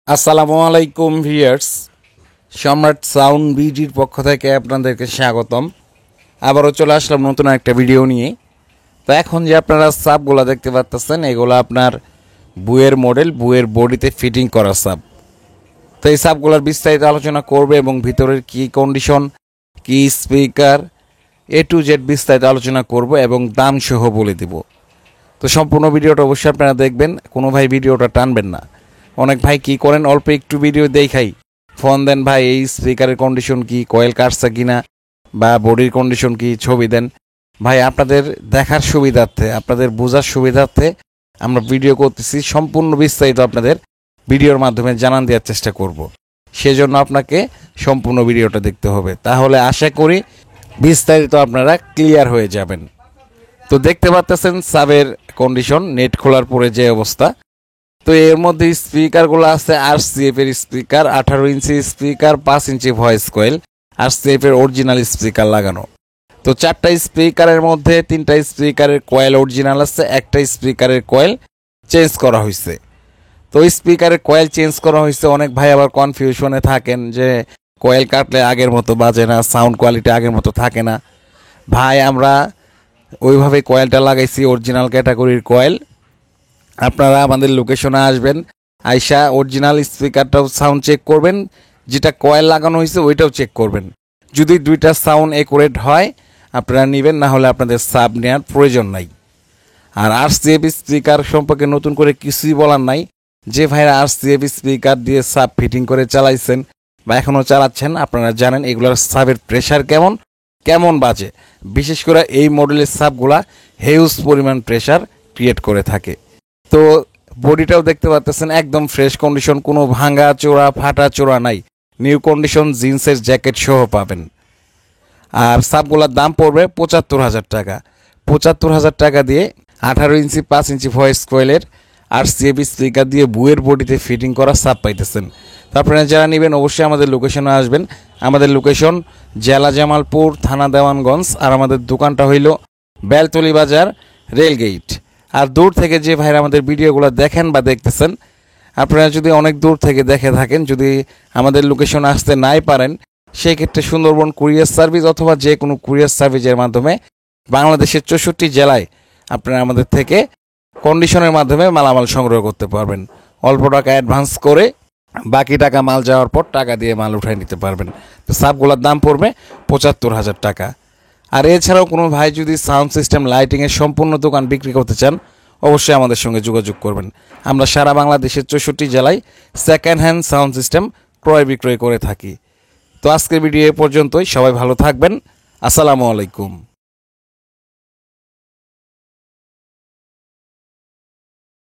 আসসালামু আলাইকুম ভিউয়ার্স, সম্রাট সাউন্ড বিজির পক্ষ থেকে আপনাদেরকে স্বাগতম। আবারও চলে আসলাম নতুন একটা ভিডিও নিয়ে। তো এখন যে আপনারা সাবগুলো দেখতে পাচ্ছেন, এগুলো আপনার বুয়ের মডেল, বুয়ের বডিতে ফিটিং করা সাব। তো এই সাবগুলোর বিস্তারিত আলোচনা করবে এবং ভিতরের কি কন্ডিশন, কি স্পিকার, A to Z বিস্তারিত আলোচনা করব এবং দাম সহ বলে দেব। তো সম্পূর্ণ ভিডিওটা অবশ্যই আপনারা দেখবেন, কোনো ভাই ভিডিওটা টানবেন না। অনেক ভাই কি করেন, অল্প একটু ভিডিও দেখাই ফোন দেন, ভাই এই স্পিকারের কন্ডিশন কি, কয়েল কাটছে কিনা বা বডির কন্ডিশন কি, ছবি দেন। ভাই আপনাদের দেখার সুবিধার্থে, আপনাদের বোঝার সুবিধার্থে আমরা ভিডিও করতেছি, সম্পূর্ণ বিস্তারিত আপনাদের ভিডিওর মাধ্যমে জানান দেওয়ার চেষ্টা করব। সেজন্য আপনাকে সম্পূর্ণ ভিডিওটা দেখতে হবে, তাহলে আশা করি বিস্তারিত আপনারা ক্লিয়ার হয়ে যাবেন। তো দেখতে পাচ্ছেন সাবের কন্ডিশন, নেট খোলার পরে যে অবস্থা। তো এর মধ্যে স্পিকারগুলো আছে RCF এর speaker, 18 inch speaker, 5 inch voice coil, RCF এর অরিজিনাল স্পিকার লাগানো। তো 4টা স্পিকারের মধ্যে 3টা স্পিকারের কয়েল অরিজিনাল আছে, একটা স্পিকারের কয়েল চেঞ্জ করা হয়েছে। তো স্পিকারের কয়েল চেঞ্জ করা হয়েছে, অনেক ভাই আবার কনফিউশনে থাকেন যে কয়েল কাটলে আগের মতো বাজে না, সাউন্ড কোয়ালিটি আগের মতো থাকে না। ভাই আমরা ওইভাবে কয়েলটা লাগাইছি, অরিজিনাল ক্যাটাগরির কয়েল। আপনারা আমাদের লোকেশনে আসবেন, আইসা অরিজিনাল স্পিকারটাও সাউন্ড চেক করবেন, যেটা কয়েল লাগানো হয়েছে ওইটাও চেক করবেন। যদি দুইটা সাউন্ড একুরেট হয় আপনারা নেবেন, না হলে আপনাদের সাব নেওয়ার প্রয়োজন নাই। আর RCF স্পিকার সম্পর্কে নতুন করে কিছুই বলার নাই। যে ভাইরা RCF স্পিকার দিয়ে সাব ফিটিং করে চালাইছেন বা এখনও চালাচ্ছেন, আপনারা জানেন এগুলোর সাবের প্রেশার কেমন কেমন বাজে। বিশেষ করে এই মডেলের সাবগুলা হিউজ পরিমাণ প্রেশার ক্রিয়েট করে থাকে। তো বডিটাও দেখতে পাচ্ছেন একদম ফ্রেশ কন্ডিশন, কোনো ভাঙা চোরা ফাটা চোরা নাই, নিউ কন্ডিশন জিন্সের জ্যাকেট সহ পাবেন। আর সাবগুলোর দাম পড়বে 75,000 টাকা। 75,000 টাকা দিয়ে 18 ইঞ্চি 5 ইঞ্চি ভয়েস কয়েলের RCF স্পিকার দিয়ে বুয়ের বডিতে ফিটিং করা সাব পাইতেছেন। তো আপনারা যারা নেবেন অবশ্যই আমাদের লোকেশনে আসবেন। আমাদের লোকেশন জেলা জামালপুর, থানা দেওয়ানগঞ্জ, আর আমাদের দোকানটা হইল বেলতলি বাজার, রেলগেট। আর দূর থেকে যে ভাইরা আমাদের ভিডিওগুলো দেখেন বা দেখতেছেন, আপনারা যদি অনেক দূর থেকে দেখে থাকেন, যদি আমাদের লোকেশনে আসতে নাই পারেন, সেই ক্ষেত্রে সুন্দরবন কুরিয়ার সার্ভিস অথবা যে কোনো কুরিয়ার সার্ভিসের মাধ্যমে বাংলাদেশের 64 জেলায় আপনারা আমাদের থেকে কন্ডিশনের মাধ্যমে মালামাল সংগ্রহ করতে পারবেন। অল্প টাকা অ্যাডভান্স করে বাকি টাকা মাল যাওয়ার পর টাকা দিয়ে মাল উঠায় নিতে পারবেন। তো সাবগুলোর দাম পড়বে 75,000 টাকা। আর এছাড়াও কোনো ভাই যদি সাউন্ড সিস্টেম লাইটিংয়ের সম্পূর্ণ দোকান বিক্রি করতে চান, অবশ্যই আমাদের সঙ্গে যোগাযোগ করবেন। আমরা সারা বাংলাদেশের 64 জেলায় সেকেন্ড হ্যান্ড সাউন্ড সিস্টেম ক্রয় বিক্রয় করে থাকি। তো আজকের ভিডিও এ পর্যন্তই, সবাই ভালো থাকবেন। আসসালামু আলাইকুম।